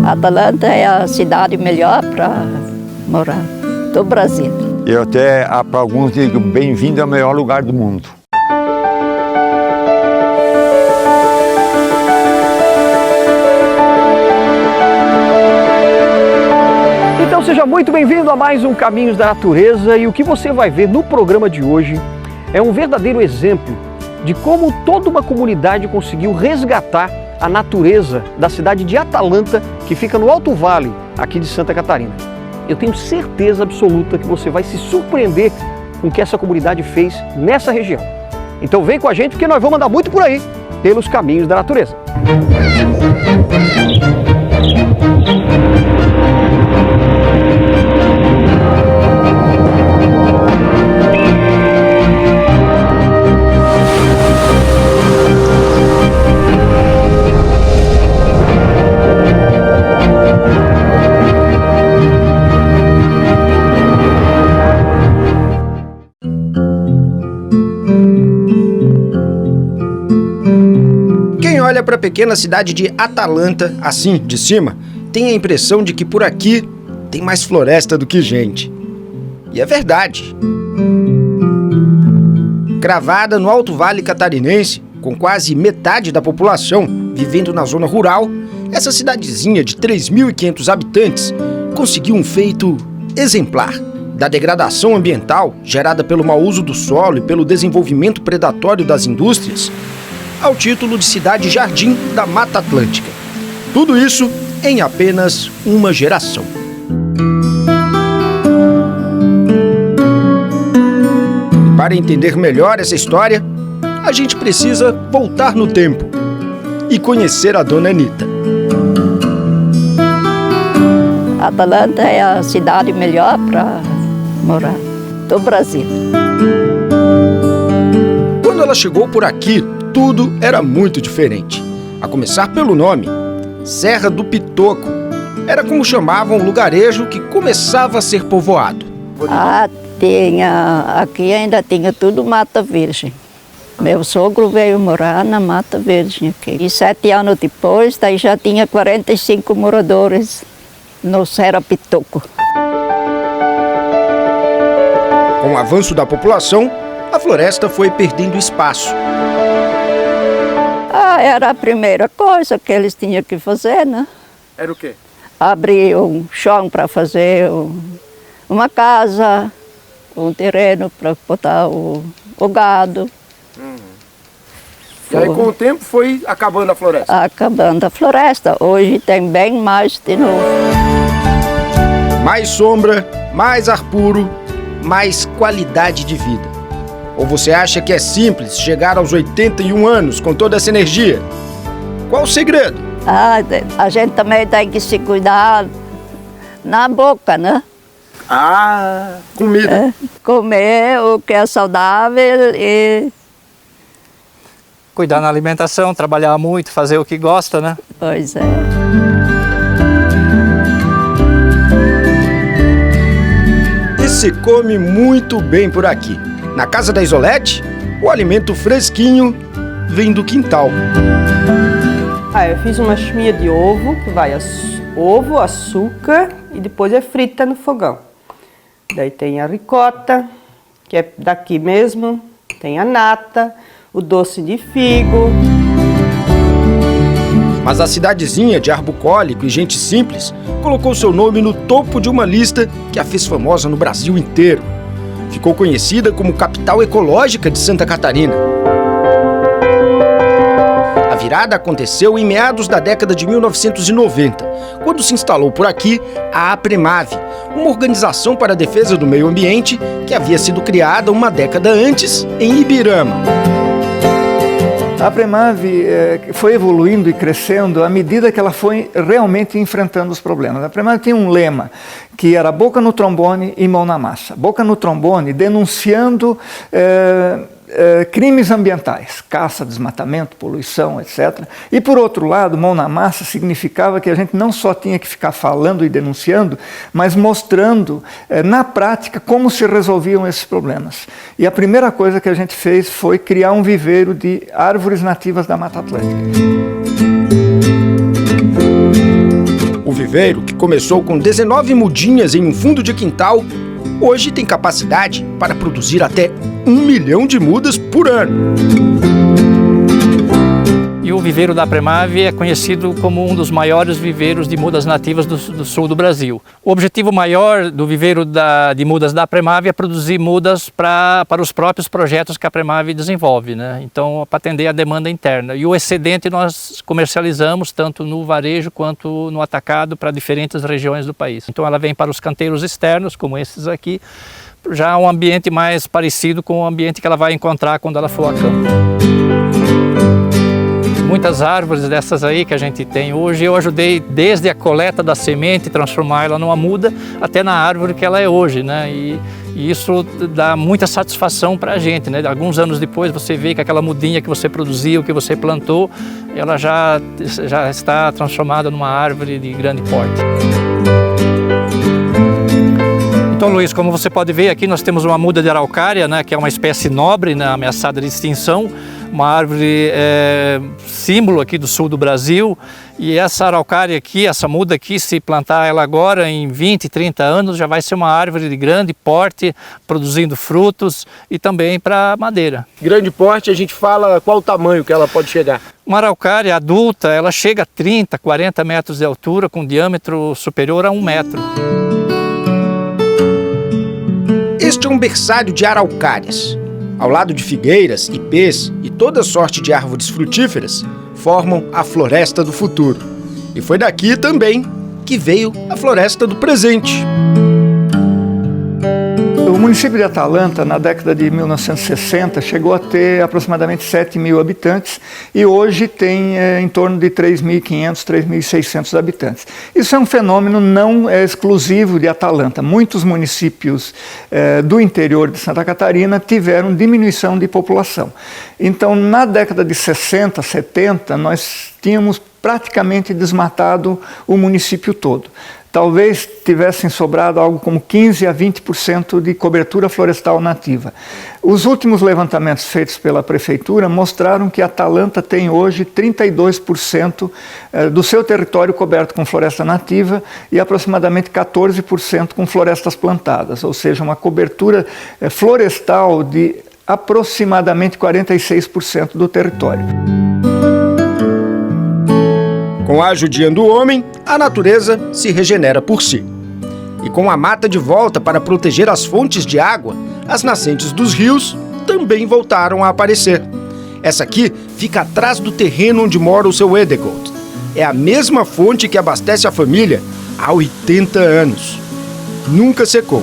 Atalanta é a cidade melhor para morar do Brasil. Eu até, para alguns, digo bem-vindo ao melhor lugar do mundo. Então seja muito bem-vindo a mais um Caminhos da Natureza, e o que você vai ver no programa de hoje é um verdadeiro exemplo de como toda uma comunidade conseguiu resgatar a natureza da cidade de Atalanta, que fica no Alto Vale, aqui de Santa Catarina. Eu tenho certeza absoluta que você vai se surpreender com o que essa comunidade fez nessa região. Então vem com a gente, porque nós vamos andar muito por aí, pelos caminhos da natureza. Olha para a pequena cidade de Atalanta, assim, de cima, tem a impressão de que por aqui tem mais floresta do que gente. E é verdade. Cravada no Alto Vale catarinense, com quase metade da população vivendo na zona rural, essa cidadezinha de 3.500 habitantes conseguiu um feito exemplar. Da degradação ambiental gerada pelo mau uso do solo e pelo desenvolvimento predatório das indústrias, ao título de cidade-jardim da Mata Atlântica. Tudo isso em apenas uma geração. Para entender melhor essa história, a gente precisa voltar no tempo e conhecer a Dona Anita. Atalanta é a cidade melhor para morar do Brasil. Quando ela chegou por aqui, tudo era muito diferente. A começar pelo nome, Serra do Pitoco. Era como chamavam o lugarejo que começava a ser povoado. Aqui ainda tinha tudo Mata Virgem. Meu sogro veio morar na Mata Virgem aqui. E 7 anos depois, daí já tinha 45 moradores no Serra Pitoco. Com o avanço da população, a floresta foi perdendo espaço. Era a primeira coisa que eles tinham que fazer, né? Era o quê? Abrir um chão para fazer uma casa, um terreno para botar o gado. E aí, com o tempo, foi acabando a floresta? Acabando a floresta. Hoje tem bem mais de novo. Mais sombra, mais ar puro, mais qualidade de vida. Ou você acha que é simples chegar aos 81 anos com toda essa energia? Qual o segredo? A gente também tem que se cuidar na boca, né? Comida. Comer o que é saudável e... Cuidar na alimentação, trabalhar muito, fazer o que gosta, né? Pois é. E se come muito bem por aqui. Na casa da Isolete, o alimento fresquinho vem do quintal. Eu fiz uma chimia de ovo, que vai ovo, açúcar e depois é frita no fogão. Daí tem a ricota, que é daqui mesmo, tem a nata, o doce de figo. Mas a cidadezinha de ar bucólico e gente simples colocou seu nome no topo de uma lista que a fez famosa no Brasil inteiro. Ficou conhecida como capital ecológica de Santa Catarina. A virada aconteceu em meados da década de 1990, quando se instalou por aqui a APREMAVE, uma organização para a defesa do meio ambiente que havia sido criada uma década antes em Ibirama. A APREMAVE foi evoluindo e crescendo à medida que ela foi realmente enfrentando os problemas. A APREMAVE tem um lema, que era boca no trombone e mão na massa. Boca no trombone, denunciando crimes ambientais, caça, desmatamento, poluição, etc. E, por outro lado, mão na massa significava que a gente não só tinha que ficar falando e denunciando, mas mostrando na prática como se resolviam esses problemas. E a primeira coisa que a gente fez foi criar um viveiro de árvores nativas da Mata Atlântica. O viveiro, que começou com 19 mudinhas em um fundo de quintal, hoje tem capacidade para produzir até 1 milhão de mudas por ano. E o viveiro da Premave é conhecido como um dos maiores viveiros de mudas nativas do sul do Brasil. O objetivo maior do viveiro de mudas da Premave é produzir mudas para os próprios projetos que a Premave desenvolve, né? Então, para atender a demanda interna. E o excedente nós comercializamos tanto no varejo quanto no atacado para diferentes regiões do país. Então, ela vem para os canteiros externos, como esses aqui, já um ambiente mais parecido com o ambiente que ela vai encontrar quando ela for a campo. Muitas árvores dessas aí que a gente tem hoje, eu ajudei desde a coleta da semente, transformar ela numa muda, até na árvore que ela é hoje, né? E isso dá muita satisfação para a gente, né? Alguns anos depois você vê que aquela mudinha que você produziu, que você plantou, ela já está transformada numa árvore de grande porte. Então, Luiz, como você pode ver aqui, nós temos uma muda de araucária, né, que é uma espécie nobre, né, ameaçada de extinção, uma árvore símbolo aqui do sul do Brasil. E essa araucária aqui, essa muda aqui, se plantar ela agora em 20, 30 anos, já vai ser uma árvore de grande porte, produzindo frutos e também para madeira. Grande porte, a gente fala qual o tamanho que ela pode chegar? Uma araucária adulta, ela chega a 30, 40 metros de altura, com diâmetro superior a 1 metro. Este é um berçário de araucárias. Ao lado de figueiras, ipês e toda sorte de árvores frutíferas, formam a floresta do futuro. E foi daqui também que veio a floresta do presente. O município de Atalanta, na década de 1960, chegou a ter aproximadamente 7.000 habitantes e hoje tem em torno de 3.500, 3.600 habitantes. Isso é um fenômeno não exclusivo de Atalanta. Muitos municípios do interior de Santa Catarina tiveram diminuição de população. Então, na década de 60, 70, nós tínhamos praticamente desmatado o município todo. Talvez tivessem sobrado algo como 15% a 20% de cobertura florestal nativa. Os últimos levantamentos feitos pela prefeitura mostraram que Atalanta tem hoje 32% do seu território coberto com floresta nativa e aproximadamente 14% com florestas plantadas, ou seja, uma cobertura florestal de aproximadamente 46% do território. Com a judiação do homem, a natureza se regenera por si. E com a mata de volta para proteger as fontes de água, as nascentes dos rios também voltaram a aparecer. Essa aqui fica atrás do terreno onde mora o seu Edegold. É a mesma fonte que abastece a família há 80 anos. Nunca secou.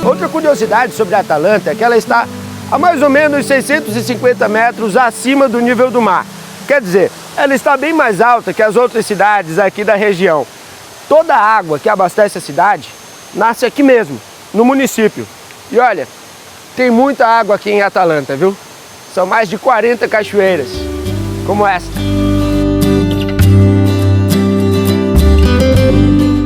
Outra curiosidade sobre a Atalanta é que ela está a mais ou menos 650 metros acima do nível do mar. Quer dizer, ela está bem mais alta que as outras cidades aqui da região. Toda a água que abastece a cidade nasce aqui mesmo, no município. E olha, tem muita água aqui em Atalanta, viu? São mais de 40 cachoeiras, como esta.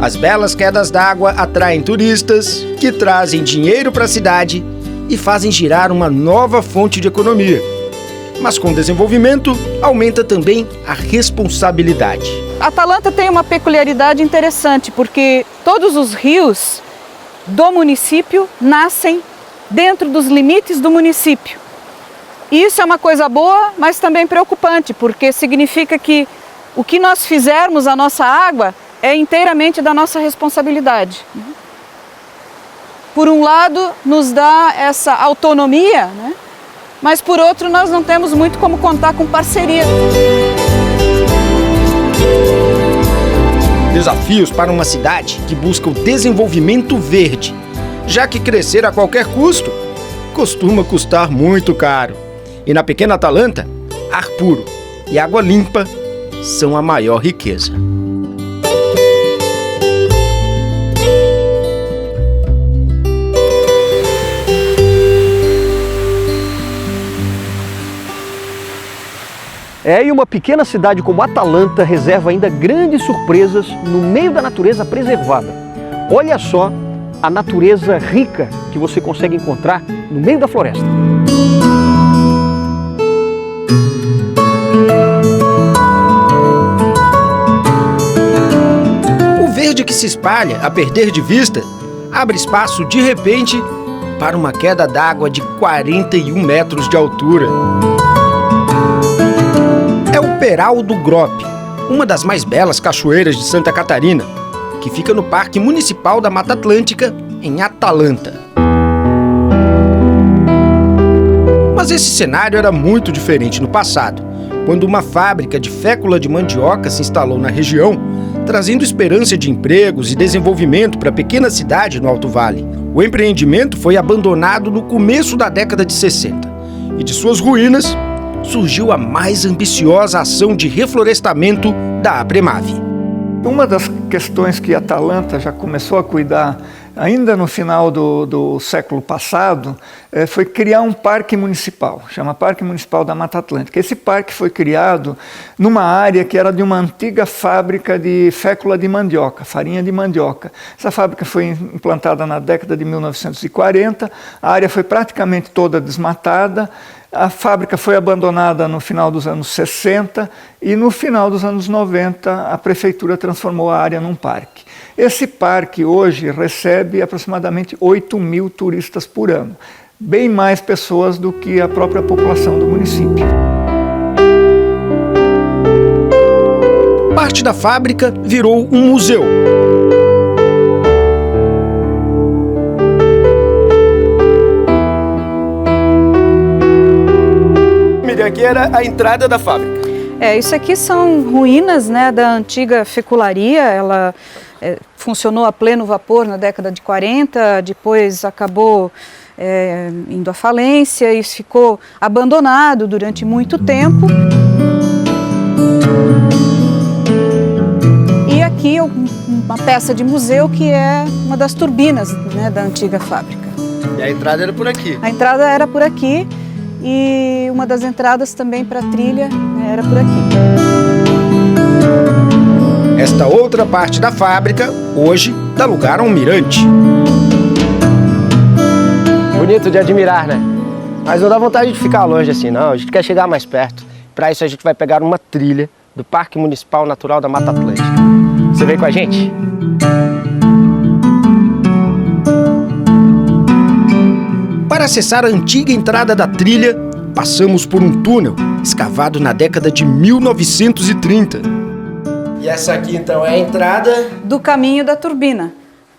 As belas quedas d'água atraem turistas, que trazem dinheiro para a cidade e fazem girar uma nova fonte de economia. Mas com desenvolvimento, aumenta também a responsabilidade. Atalanta tem uma peculiaridade interessante, porque todos os rios do município nascem dentro dos limites do município. E isso é uma coisa boa, mas também preocupante, porque significa que o que nós fizermos à nossa água é inteiramente da nossa responsabilidade. Por um lado, nos dá essa autonomia, né? Mas por outro, nós não temos muito como contar com parceria. Desafios para uma cidade que busca o desenvolvimento verde, já que crescer a qualquer custo costuma custar muito caro. E na pequena Atalanta, ar puro e água limpa são a maior riqueza. E uma pequena cidade como Atalanta reserva ainda grandes surpresas no meio da natureza preservada. Olha só a natureza rica que você consegue encontrar no meio da floresta. O verde que se espalha a perder de vista abre espaço de repente para uma queda d'água de 41 metros de altura. É o Peral do Grope, uma das mais belas cachoeiras de Santa Catarina, que fica no Parque Municipal da Mata Atlântica, em Atalanta. Mas esse cenário era muito diferente no passado, quando uma fábrica de fécula de mandioca se instalou na região, trazendo esperança de empregos e desenvolvimento para a pequena cidade no Alto Vale. O empreendimento foi abandonado no começo da década de 60 e de suas ruínas surgiu a mais ambiciosa ação de reflorestamento da Apremave. Uma das questões que a Atalanta já começou a cuidar ainda no final do século passado foi criar um parque municipal, chama Parque Municipal da Mata Atlântica. Esse parque foi criado numa área que era de uma antiga fábrica de fécula de mandioca, farinha de mandioca. Essa fábrica foi implantada na década de 1940, a área foi praticamente toda desmatada. A fábrica foi abandonada no final dos anos 60 e no final dos anos 90 a prefeitura transformou a área num parque. Esse parque hoje recebe aproximadamente 8.000 turistas por ano, bem mais pessoas do que a própria população do município. Parte da fábrica virou um museu. Aqui era a entrada da fábrica. Isso aqui são ruínas, né, da antiga fecularia. Ela funcionou a pleno vapor na década de 40, depois acabou indo à falência e ficou abandonado durante muito tempo. E aqui uma peça de museu que é uma das turbinas, né, da antiga fábrica. E a entrada era por aqui? A entrada era por aqui. E uma das entradas também para a trilha era por aqui. Esta outra parte da fábrica, hoje, dá lugar a um mirante. Bonito de admirar, né? Mas não dá vontade de ficar longe assim, não. A gente quer chegar mais perto. Para isso a gente vai pegar uma trilha do Parque Municipal Natural da Mata Atlântica. Você vem com a gente? Para acessar a antiga entrada da trilha, passamos por um túnel escavado na década de 1930. E essa aqui então é a entrada do caminho da turbina.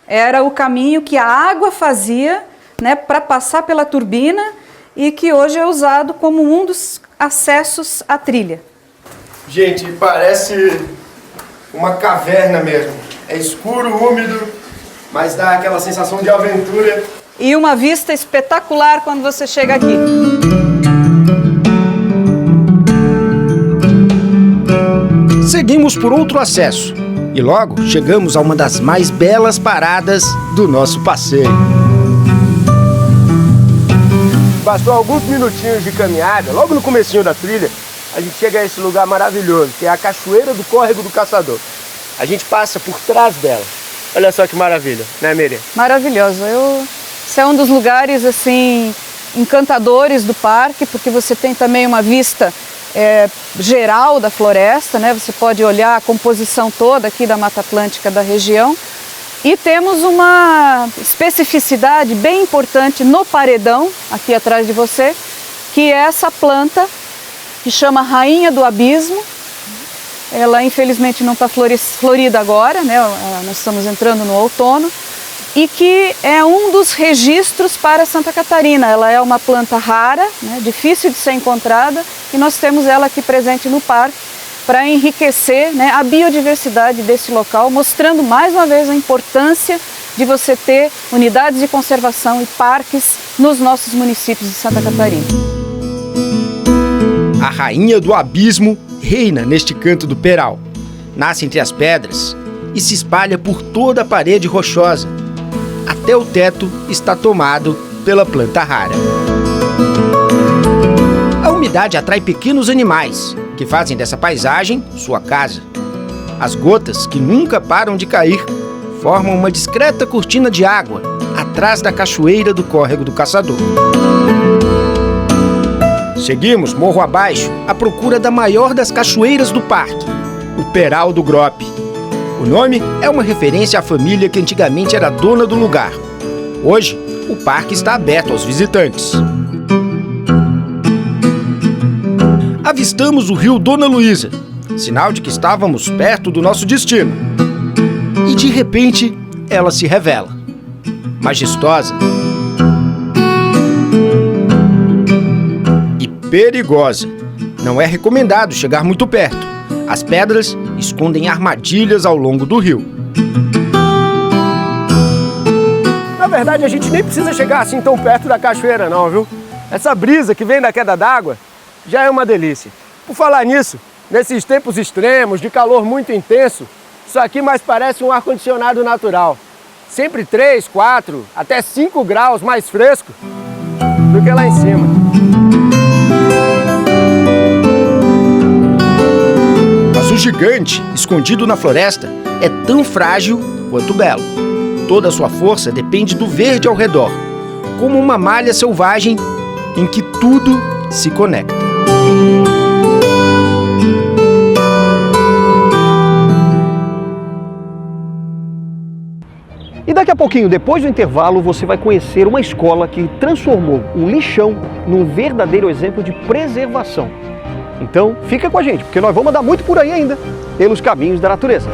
Era o caminho que a água fazia, né, para passar pela turbina e que hoje é usado como um dos acessos à trilha. Gente, parece uma caverna mesmo. É escuro, úmido, mas dá aquela sensação de aventura. E uma vista espetacular quando você chega aqui. Seguimos por outro acesso e logo chegamos a uma das mais belas paradas do nosso passeio. Bastou alguns minutinhos de caminhada, logo no comecinho da trilha, a gente chega a esse lugar maravilhoso, que é a Cachoeira do Córrego do Caçador. A gente passa por trás dela. Olha só que maravilha, né, Miriam? Maravilhoso. Esse é um dos lugares assim encantadores do parque, porque você tem também uma vista geral da floresta, né? Você pode olhar a composição toda aqui da Mata Atlântica da região. E temos uma especificidade bem importante no paredão, aqui atrás de você, que é essa planta que chama Rainha do Abismo. Ela infelizmente não está florida agora, né? Nós estamos entrando no outono. E que é um dos registros para Santa Catarina. Ela é uma planta rara, né, difícil de ser encontrada, e nós temos ela aqui presente no parque para enriquecer, né, a biodiversidade desse local, mostrando mais uma vez a importância de você ter unidades de conservação e parques nos nossos municípios de Santa Catarina. A Rainha do Abismo reina neste canto do Peral. Nasce entre as pedras e se espalha por toda a parede rochosa. Até o teto está tomado pela planta rara. A umidade atrai pequenos animais, que fazem dessa paisagem sua casa. As gotas, que nunca param de cair, formam uma discreta cortina de água atrás da cachoeira do Córrego do Caçador. Seguimos morro abaixo à procura da maior das cachoeiras do parque, o Peral do Grope. O nome é uma referência à família que antigamente era dona do lugar. Hoje, o parque está aberto aos visitantes. Avistamos o rio Dona Luísa, sinal de que estávamos perto do nosso destino. E de repente, ela se revela. Majestosa e perigosa. Não é recomendado chegar muito perto. As pedras escondem armadilhas ao longo do rio. Na verdade, a gente nem precisa chegar assim tão perto da cachoeira não, viu? Essa brisa que vem da queda d'água já é uma delícia. Por falar nisso, nesses tempos extremos, de calor muito intenso, isso aqui mais parece um ar-condicionado natural. Sempre 3, 4, até 5 graus mais fresco do que lá em cima. Mas o gigante, escondido na floresta, é tão frágil quanto belo. Toda a sua força depende do verde ao redor, como uma malha selvagem em que tudo se conecta. E daqui a pouquinho, depois do intervalo, você vai conhecer uma escola que transformou um lixão num verdadeiro exemplo de preservação. Então, fica com a gente, porque nós vamos andar muito por aí ainda, pelos caminhos da natureza.